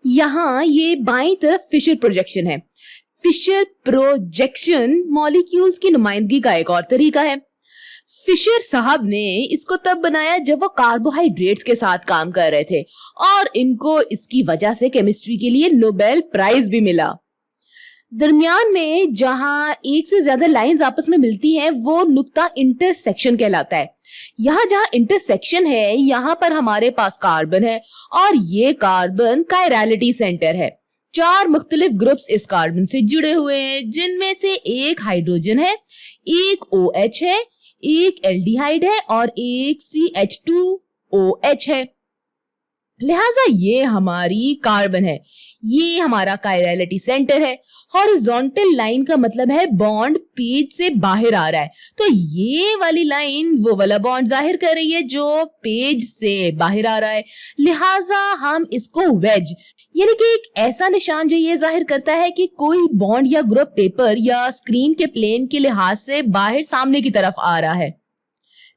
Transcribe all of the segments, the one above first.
यहाँ ये बाईं तरफ फिशर प्रोजेक्शन है। फिशर प्रोजेक्शन मॉलिक्यूल्स की नुमाइंदगी का एक और तरीका है। फिशर साहब ने इसको तब बनाया जब वो कार्बोहाइड्रेट्स के साथ काम कर रहे थे और इनको इसकी वजह से केमिस्ट्री के लिए नोबेल प्राइज भी मिला। दरमियान में जहां एक से ज्यादा लाइंस आपस में मिलती हैं वो नुक्ता इंटरसेक्शन कहलाता है। यहाँ जहां इंटरसेक्शन है यहाँ पर हमारे पास कार्बन है और ये कार्बन कायरलिटी सेंटर है। 4 मुख्तलिफ ग्रुप्स इस कार्बन से जुड़े हुए हैं जिनमें से एक हाइड्रोजन है, एक OH है, एक एल्डिहाइड है और एक CH2OH है। लिहाजा ये हमारी कार्बन है, ये हमारा कायरलिटी सेंटर है। हॉरिजॉन्टल लाइन का मतलब है बॉन्ड पेज से बाहर आ रहा है, तो ये वाली लाइन वो वाला बॉन्ड जाहिर कर रही है जो पेज से बाहर आ रहा है। लिहाजा हम इसको वेज यानी कि एक ऐसा निशान जो ये जाहिर करता है कि कोई बॉन्ड या ग्रुप पेपर या स्क्रीन के प्लेन के लिहाज से बाहर सामने की तरफ आ रहा है।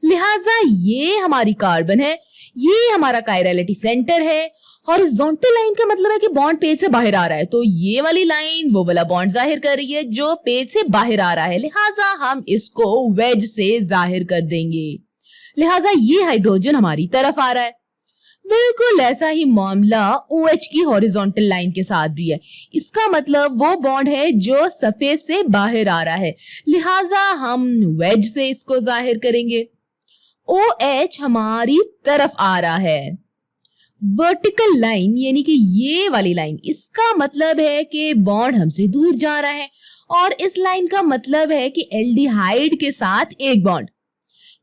लिहाजा ये हमारी कार्बन है, ये हमारा कायरलिटी सेंटर है। हॉरिजॉन्टल लाइन का मतलब है कि बॉन्ड पेज से बाहर आ रहा है, तो ये वाली लाइन वो वाला बॉन्ड जाहिर कर रही है जो पेज से बाहर आ रहा है। लिहाजा हम इसको वेज से जाहिर कर देंगे। लिहाजा ये हाइड्रोजन हमारी तरफ आ रहा है। बिल्कुल ऐसा ही मामला OH की हॉरिजॉन्टल लाइन के साथ भी है। इसका मतलब वो बॉन्ड है जो सफेद से बाहर आ रहा है, लिहाजा हम वेज से इसको जाहिर करेंगे। OH हमारी तरफ आ रहा है। वर्टिकल लाइन यानी कि ये वाली लाइन, इसका मतलब है कि बॉन्ड हमसे दूर जा रहा है और इस लाइन का मतलब है कि एल्डिहाइड के साथ एक बॉन्ड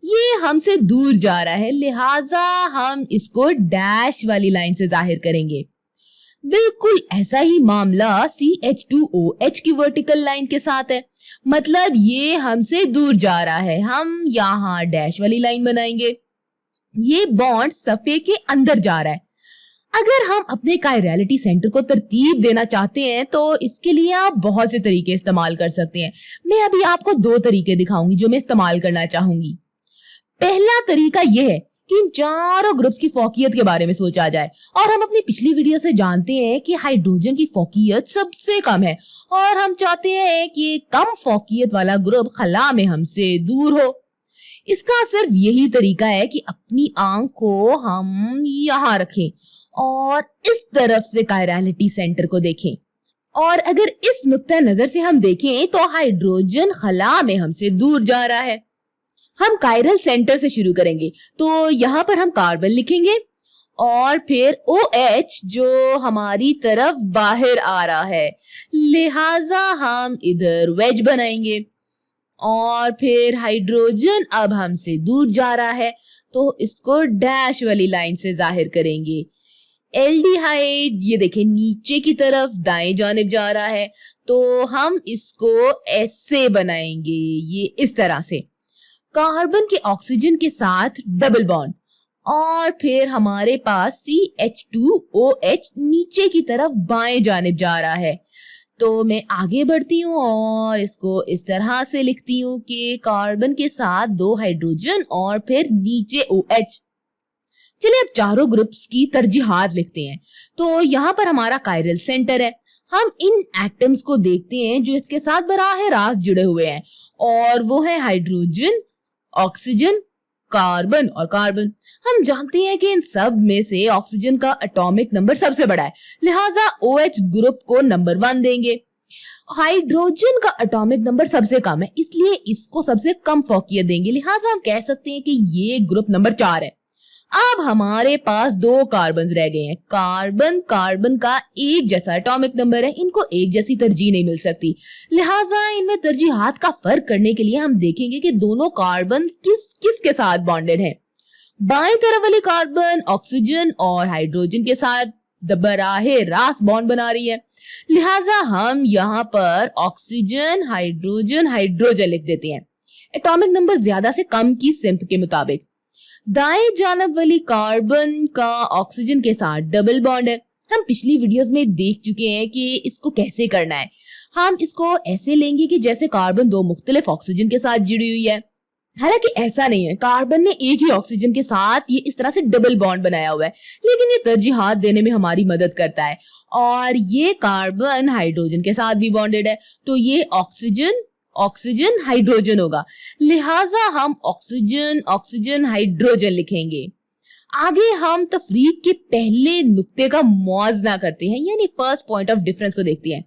ये हमसे दूर जा रहा है, लिहाजा हम इसको डैश वाली लाइन से जाहिर करेंगे। बिल्कुल ऐसा ही मामला CH2OH की वर्टिकल लाइन के साथ है, मतलब ये हमसे दूर जा रहा है, हम यहाँ डैश वाली लाइन बनाएंगे। ये बॉन्ड सफ़े के अंदर जा रहा है। अगर हम अपने कायरलिटी सेंटर को तरतीब देना चाहते हैं तो इसके लिए आप बहुत से तरीके इस्तेमाल कर सकते हैं। मैं अभी आपको 2 तरीके दिखाऊंगी जो मैं इस्तेमाल करना चाहूंगी। पहला तरीका यह है कि इन चारों ग्रुप्स की फौकियत के बारे में सोचा जाए, और हम अपनी पिछली वीडियो से जानते हैं कि हाइड्रोजन की फौकियत सबसे कम है और हम चाहते हैं कि कम फौकियत वाला ग्रुप खला में हमसे दूर हो। इसका सिर्फ यही तरीका है कि अपनी आंख को हम यहाँ रखें और इस तरफ से कायरलिटी सेंटर को देखें, और अगर इस नुक्ता नजर से हम देखें तो हाइड्रोजन खला में हमसे दूर जा रहा है। हम कायरल सेंटर से शुरू करेंगे, तो यहाँ पर हम कार्बन लिखेंगे और फिर OH जो हमारी तरफ बाहर आ रहा है, लिहाजा हम इधर वेज बनाएंगे। और फिर हाइड्रोजन अब हमसे दूर जा रहा है तो इसको डैश वाली लाइन से जाहिर करेंगे। एल्डिहाइड ये देखें नीचे की तरफ दाएं जानिब जा रहा है, तो हम इसको ऐसे बनाएंगे, ये इस तरह से। कार्बन के ऑक्सीजन के साथ डबल बॉन्ड, और फिर हमारे पास CH2OH नीचे की तरफ बाएं जानिब जा रहा है। तो मैं आगे बढ़ती हूँ और इसको इस तरह से लिखती हूँ कि कार्बन के साथ 2 हाइड्रोजन और फिर नीचे OH। चलिए अब चारों ग्रुप्स की तरजीहात लिखते हैं। तो यहाँ पर हमारा कायरल सेंटर है। हम इन एटम्स को देखते हैं जो इसके साथ बराह रास्त जुड़े हुए हैं, और वो है हाइड्रोजन, ऑक्सीजन, कार्बन और कार्बन। हम जानते हैं कि इन सब में से ऑक्सीजन का एटॉमिक नंबर सबसे बड़ा है, लिहाजा OH ग्रुप को नंबर 1 देंगे। हाइड्रोजन का एटॉमिक नंबर सबसे कम है, इसलिए इसको सबसे कम फौकियत देंगे, लिहाजा हम कह सकते हैं कि ये ग्रुप नंबर 4 है। अब हमारे पास 2 कार्बन रह गए हैं। कार्बन कार्बन का एक जैसा एटॉमिक नंबर है, इनको एक जैसी तरजीह नहीं मिल सकती, लिहाजा इनमें तरजीहात का फर्क करने के लिए हम देखेंगे कि दोनों कार्बन किस किस के साथ बॉन्डेड हैं। बाएं तरफ वाली कार्बन ऑक्सीजन और हाइड्रोजन के साथ बराहे रास्त बॉन्ड बना रही है, लिहाजा हम यहाँ पर ऑक्सीजन हाइड्रोजन हाइड्रोजन लिख देते हैं, एटॉमिक नंबर ज्यादा से कम की सिमत के मुताबिक। दाएं जानब वाली कार्बन का ऑक्सीजन के साथ डबल बॉन्ड है। हम पिछली वीडियोस में देख चुके हैं कि इसको कैसे करना है। हम इसको ऐसे लेंगे कि जैसे कार्बन 2 मुख्तलिफ ऑक्सीजन के साथ जुड़ी हुई है। हालांकि ऐसा नहीं है, कार्बन ने एक ही ऑक्सीजन के साथ ये इस तरह से डबल बॉन्ड बनाया हुआ है, लेकिन ये तरजीहात देने में हमारी मदद करता है। और ये कार्बन हाइड्रोजन के साथ भी बॉन्डेड है, तो ये ऑक्सीजन ऑक्सीजन हाइड्रोजन होगा, लिहाजा हम ऑक्सीजन ऑक्सीजन हाइड्रोजन लिखेंगे। आगे हम तफरीक के पहले नुक्ते का मुआवजा करते हैं, यानी फर्स्ट पॉइंट ऑफ डिफरेंस को देखते हैं।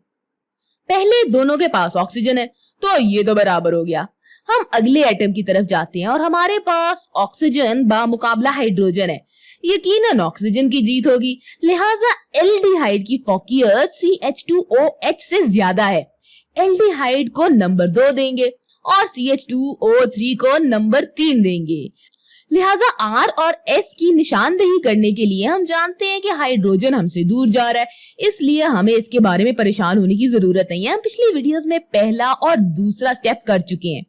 पहले दोनों के पास ऑक्सीजन है, तो ये तो बराबर हो गया। हम अगले एटम की तरफ जाते हैं और हमारे पास ऑक्सीजन बामुकाबला हाइड्रोजन है, यकीनन ऑक्सीजन की जीत होगी, लिहाजा एल्डिहाइड की फौकियत CH2OH से ज्यादा है। एल्डिहाइड को नंबर 2 देंगे और CH2O3 को नंबर 3 देंगे। लिहाजा R और S की निशानदेही करने के लिए हम जानते हैं कि हाइड्रोजन हमसे दूर जा रहा है, इसलिए हमें इसके बारे में परेशान होने की जरूरत नहीं है। हम पिछली वीडियोस में पहला और दूसरा स्टेप कर चुके हैं।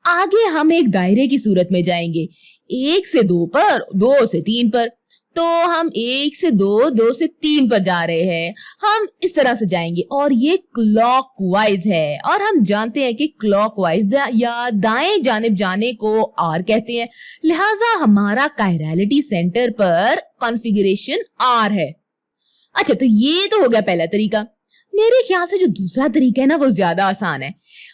आगे हम एक दायरे की सूरत में जाएंगे, 1 से 2 पर, 2 से 3 पर। तो हम 1 से 2, 2 से 3 पर जा रहे हैं। हम इस तरह से जाएंगे और ये क्लॉकवाइज है, और हम जानते हैं कि क्लॉकवाइज या दाएं जानिब जाने को R कहते हैं, लिहाजा हमारा कायरलिटी सेंटर पर कॉन्फ़िगरेशन R है। अच्छा, तो ये तो हो गया पहला तरीका। मेरे ख्याल से जो दूसरा तरीका है ना, वो ज्यादा आसान है,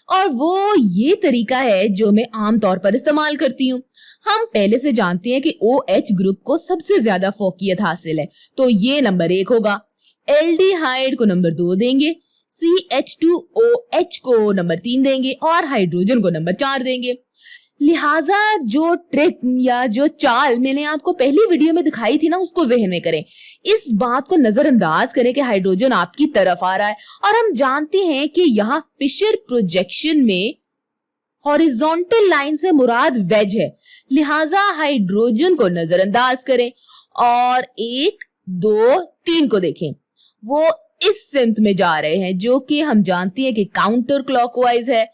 और वो ये तरीका है जो मैं आमतौर पर इस्तेमाल करती हूँ। हम पहले से जानते हैं कि OH ग्रुप को सबसे ज्यादा फोकियत हासिल है, तो ये नंबर 1 होगा। एल्डिहाइड को नंबर 2 देंगे, CH2OH को नंबर 3 देंगे और हाइड्रोजन को नंबर 4 देंगे। लिहाजा जो ट्रिक या जो चाल मैंने आपको पहली वीडियो में दिखाई थी ना, उसको जहन में करें। इस बात को नजरअंदाज करें कि हाइड्रोजन आपकी तरफ आ रहा है, और हम जानते हैं कि यहाँ फिशर प्रोजेक्शन में हॉरिजॉन्टल लाइन से मुराद वेज है, लिहाजा हाइड्रोजन को नजरअंदाज करें और 1, 2, 3 को देखें। वो इस सिमत में जा रहे हैं जो कि हम जानते हैं कि काउंटर क्लॉकवाइज है,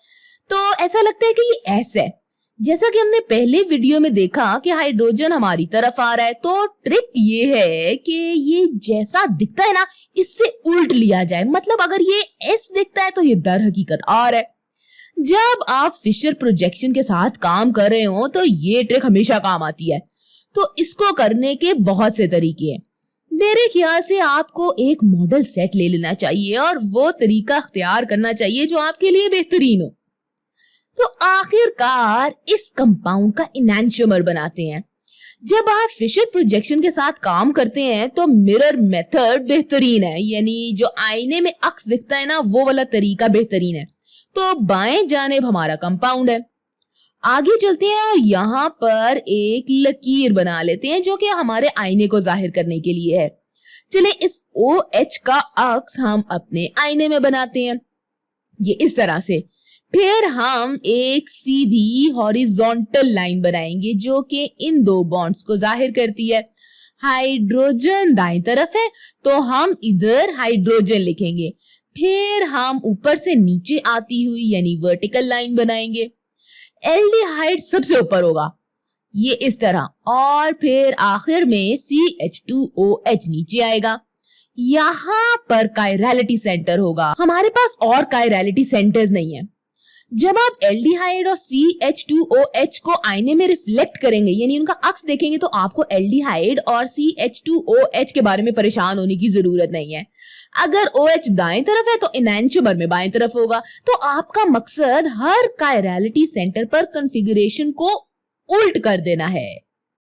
तो ऐसा लगता है कि ये ऐसा है। जैसा कि हमने पहले वीडियो में देखा कि हाइड्रोजन हमारी तरफ आ रहा है, तो ट्रिक ये है कि ये जैसा दिखता है ना, इससे उल्ट लिया जाए। मतलब अगर ये S दिखता है तो ये दर हकीकत R है। जब आप फिशर प्रोजेक्शन के साथ काम कर रहे हो तो ये ट्रिक हमेशा काम आती है। तो इसको करने के बहुत से तरीके हैं। मेरे ख्याल से आपको एक मॉडल सेट ले लेना चाहिए और वो तरीका अख्तियार करना चाहिए जो आपके लिए बेहतरीन हो। तो आखिरकार इस कंपाउंड का इनैंशियोमर बनाते हैं। जब आप फिशर प्रोजेक्शन के साथ काम करते हैं तो मिरर मेथड बेहतरीन है, यानी जो आईने में अक्स दिखता है ना, वो वाला तरीका बेहतरीन है। तो बाएं जानिब हमारा कंपाउंड है। आगे चलते हैं और यहाँ पर एक लकीर बना लेते हैं जो कि हमारे आईने को जाहिर करने के लिए है। चले इस OH का अक्स हम अपने आईने में बनाते हैं, ये इस तरह से। फिर हम एक सीधी हॉरिजॉन्टल लाइन बनाएंगे जो कि इन 2 बॉन्ड्स को जाहिर करती है। हाइड्रोजन दाईं तरफ है तो हम इधर हाइड्रोजन लिखेंगे। फिर हम ऊपर से नीचे आती हुई यानी वर्टिकल लाइन बनाएंगे। एल्डिहाइड सबसे ऊपर होगा, ये इस तरह, और फिर आखिर में CH2OH नीचे आएगा। यहाँ पर कायरलिटी सेंटर होगा। हमारे पास और कायरलिटी सेंटर्स नहीं है। जब आप एल्डिहाइड और CH2OH को आईने में रिफ्लेक्ट करेंगे, यानी उनका अक्स देखेंगे, तो आपको एल्डिहाइड और CH2OH के बारे में परेशान होने की जरूरत नहीं है। अगर OH दाएं तरफ है तो इनैंशियोमर में बाएं तरफ होगा। तो आपका मकसद हर कायरलिटी सेंटर पर कॉन्फ़िगरेशन को उल्ट कर देना है।